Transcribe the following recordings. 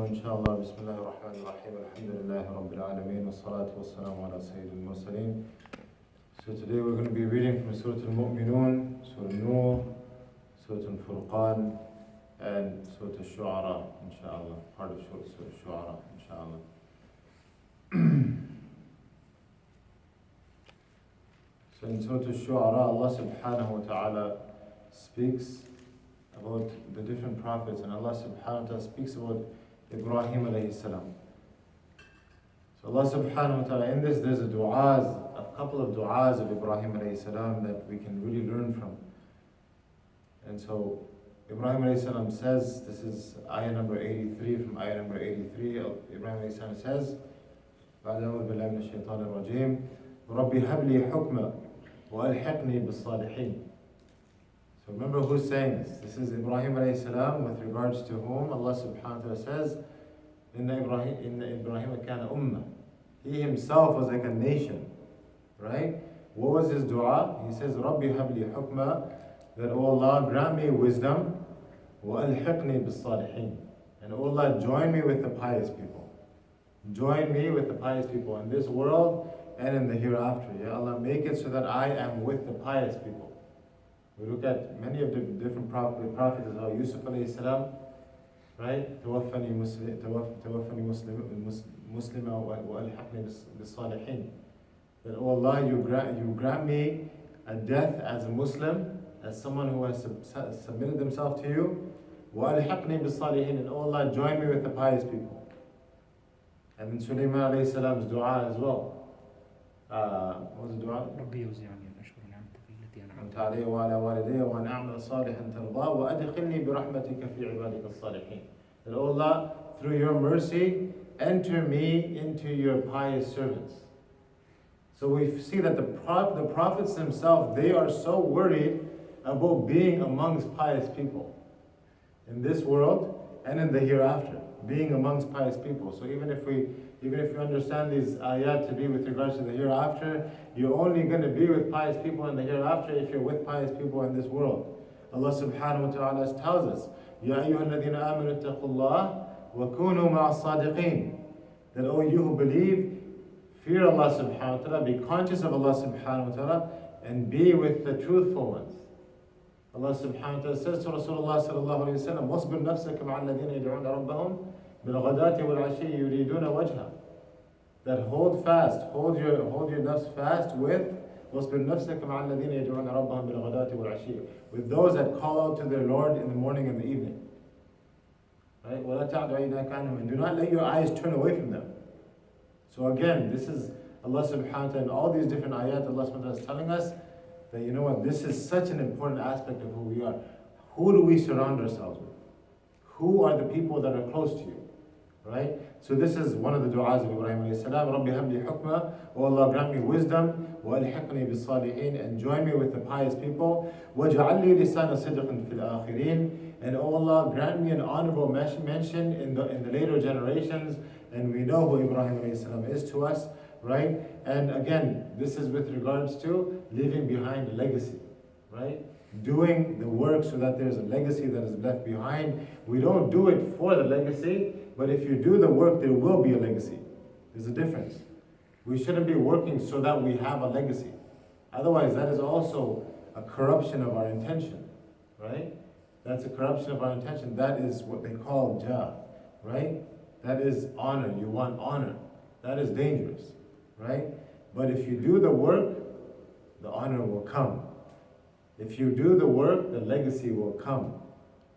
inshallah, Bismillah ar-Rahman ar-Rahim, Alhamdulillah Rabbil Alameen, Wassalatu wassalamu ala Sayyidil Mursaleen. So today we're going to be reading from Surah Al-Mu'minun, Surah Nur, Surah Al-Furqan, and Surah Al-Shu'ara, inshallah, part of Surah Al-Shu'ara, inshallah. So in Surah Al-Shu'ara, Allah subhanahu wa ta'ala speaks about the different prophets, and Allah subhanahu wa ta'ala speaks about Ibrahim alayhi salam. So Allah subhanahu wa ta'ala, in this there's a couple of du'as of Ibrahim alayhi salam that we can really learn from. And so Ibrahim alayhi salam says, this is ayah number 83, from ayah number 83, Ibrahim alayhi salam says, بعد أعوذ بالله من الشيطان الرجيم ربي هب لي حكما وألحقني بالصالحين. So remember who's saying this. This is Ibrahim alayhi salam, with regards to whom Allah subhanahu wa ta'ala says, Inna Ibrahim kana ummah. He himself was like a nation, right? What was his dua? He says, Rabbi habli hukma, that O Allah, grant me wisdom, wa alhiqni bis salihin. And O Allah, join me with the pious people. Join me with the pious people in this world and in the hereafter. Ya Allah, make it so that I am with the pious people. We look at many of the different prophets as well. Yusuf alayhi salam, right? Tawaffani muslima wa alhaqni bis salihin. That oh Allah, you grant me a death as a Muslim, as someone who has submitted themselves to you. Wa alhaqni bis salihin, and oh Allah, join me with the pious people. And then Sulaiman alayhi salam's dua as well. What was the dua? أنت علي وعلى والدي وأن أعمل صالحا ترضاه وأدخلني برحمتك في عبادك الصالحين. That oh Allah, through your mercy, enter me into your pious servants. So we see that the prophets themselves, they are so worried about being amongst pious people in this world and in the hereafter, being amongst pious people. So even if we understand these ayat to be with regards to the hereafter, you're only going to be with pious people in the hereafter if you're with pious people in this world. Allah subhanahu wa ta'ala tells us, Ya ayyuha alladhina amanu ittaqullah wa kunu ma'a sadiqeen. That oh, you who believe, fear Allah subhanahu wa ta'ala, be conscious of Allah subhanahu wa ta'ala, and be with the truthful ones. Allah subhanahu wa ta'ala says to Rasulullah sallallahu alayhi wa sallam, وَاصْبِرْ نَفْسَكَ مَعَ الَّذِينَ يَدْعُونَ رَبَّهُمْ بِالْغَدَاةِ وَالْعَشِيِّ يُرِيدُونَ وَجْهَهُ. That hold your nafs fast with وَاصْبِرْ نَفْسَكَ مَعَ الَّذِينَ يَدْعُونَ رَبَّهُم بِالْغَدَاةِ وَالْعَشِيِّ, with those that call out to their Lord in the morning and the evening. Right? وَلَا تَعْدُ عَيْنَاكَ عَنْهُمْ, and do not let your eyes turn away from them. So again, this is Allah subhanahu wa ta'ala, and all these different ayat, Allah subhanahu wa ta'ala is telling us that you know what, this is such an important aspect of who we are. Who do we surround ourselves with? Who are the people that are close to you? Right? So this is one of the du'as of Ibrahim alayhi salam. Rabbi habli hukma, O Allah, grant me wisdom, wa alhiqni bis salihin, and join me with the pious people. Waj'al li lisana sidqin fil akhirin, and O Allah, grant me an honorable mention in the later generations. And we know who Ibrahim alayhi salam is to us, right? And again, this is with regards to leaving behind a legacy, right? Doing the work so that there's a legacy that is left behind. We don't do it for the legacy, but if you do the work, there will be a legacy. There's a difference. We shouldn't be working so that we have a legacy. Otherwise, that is also a corruption of our intention, right? That's a corruption of our intention. That is what they call jah, right? That is honor. You want honor. That is dangerous, right? But if you do the work, the honor will come. If you do the work, the legacy will come,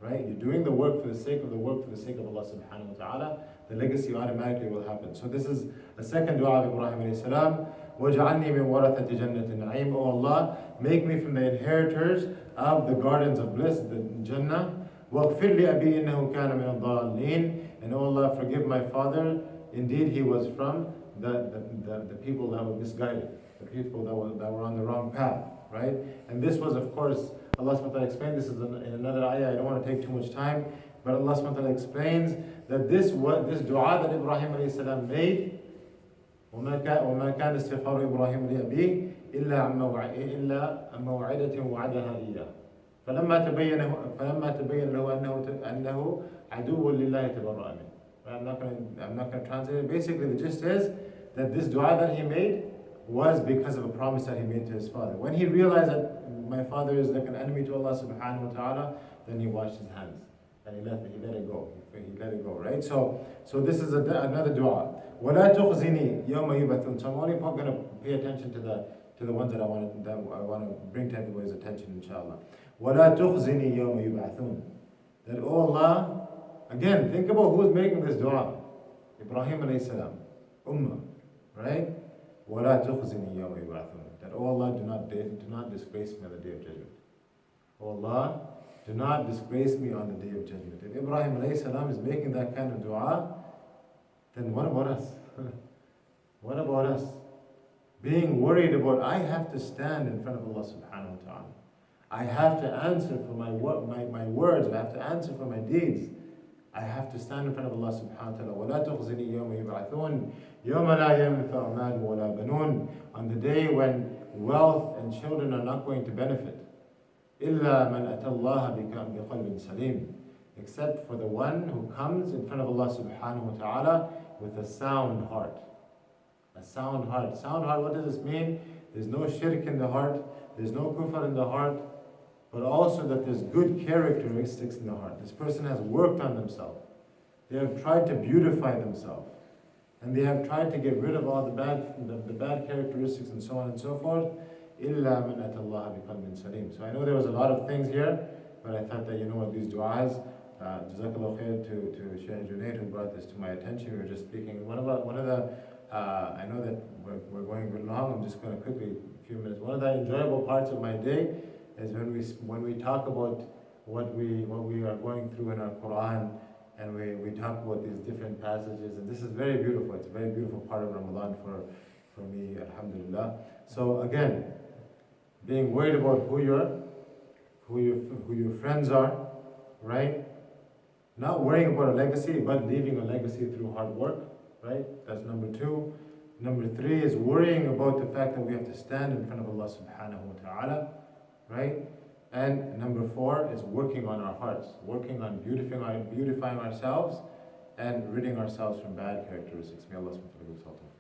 right? You're doing the work for the sake of the work, for the sake of Allah subhanahu wa ta'ala, the legacy automatically will happen. So this is a second dua of Ibrahim alayhi salam. وَجَعَلْنِي مِنْ وَرَثَةِ جَنَّةِ النَّعِيمِ. O Allah, make me from the inheritors of the gardens of bliss, the Jannah. وَاغْفِرْ لِأَبِي إِنَّهُ كَانَ مِنَ الضَّالِّينَ. And O Allah, forgive my father. Indeed, he was from the people that were misguided, the people that were on the wrong path. Right? And this was, of course, Allah subhanahu wa ta'ala explained, this is in another ayah, I don't want to take too much time, but Allah subhanahu wa ta'ala explains that this dua that Ibrahim alayhi salam made, وَمَا كَانَ اسْتِغْفَارُ إِبْرَاهِيمَ لِأَبِيهِ إِلَّا عَن مَوْعِدَةٍ وَعَدَهَا إِيَّاهُ فَلَمَّا تَبَيَّنَ لَهُ أَنَّهُ عَدُوٌّ لِلَّهِ تَبَرَّأَ مِنْهُ. I'm not going to translate it. Basically, the gist is that this dua that he made was because of a promise that he made to his father. When he realized that my father is like an enemy to Allah subhanahu wa ta'ala, then he washed his hands and he let it go. He let it go, right? So this is another dua. وَلَا تُخْزِنِي يَوْمَ يُبْعَثُونَ. So I'm only going to pay attention to the ones that I want to bring to everybody's attention, inshallah. وَلَا تُخْزِنِي يَوْمَ يُبْعَثُونَ. That, oh Allah, again, think about who's making this dua. Ibrahim alayhi salam, Ummah, right? وَلَا تُخْزِنِي يَوْمَ يُبْعَثُونَ. That, oh Allah, do not disgrace me on the day of judgment. Oh Allah, do not disgrace me on the day of judgment. If Ibrahim alayhi salam is making that kind of dua, then what about us? What about us? Being worried about, I have to stand in front of Allah subhanahu wa ta'ala. I have to answer for my words, I have to answer for my deeds. I have to stand in front of Allah subhanahu wa ta'ala. وَلَا تُخْزِنِي يَوْمَ يُبْعَثُونَ يَوْمَ لَا يَنْفَعُ مَالٌ وَلَا بَنُونَ. On the day when wealth and children are not going to benefit. إِلَّا مَنْ أَتَى اللَّهَ بِقَلْبٍ سَلِيمٍ. Except for the one who comes in front of Allah subhanahu wa ta'ala with a sound heart. A sound heart. Sound heart, what does this mean? There's no shirk in the heart, there's no kufr in the heart, but also that there's good characteristics in the heart. This person has worked on themselves. They have tried to beautify themselves. And they have tried to get rid of all the bad characteristics and so on and so forth. إِلَّا مَنْ أَتَى اللَّهَ بِقَلْبٍ سَلِيمٍ. So I know there was a lot of things here, but I thought that, these du'as, Jazakallah khair to Shaykh Junaid who brought this to my attention. We were just speaking. One of the I know that we're going a bit long. I'm just going to quickly, a few minutes. One of the enjoyable parts of my day is when we talk about what we are going through in our Quran, and we talk about these different passages. And this is very beautiful. It's a very beautiful part of Ramadan for me, alhamdulillah. So again, being worried about who your friends are, right? Not worrying about a legacy, but leaving a legacy through hard work, right? That's number 2. Number 3 is worrying about the fact that we have to stand in front of Allah subhanahu wa ta'ala, right? And number 4 is working on our hearts, working on beautifying ourselves and ridding ourselves from bad characteristics. May Allah subhanahu wa ta'ala.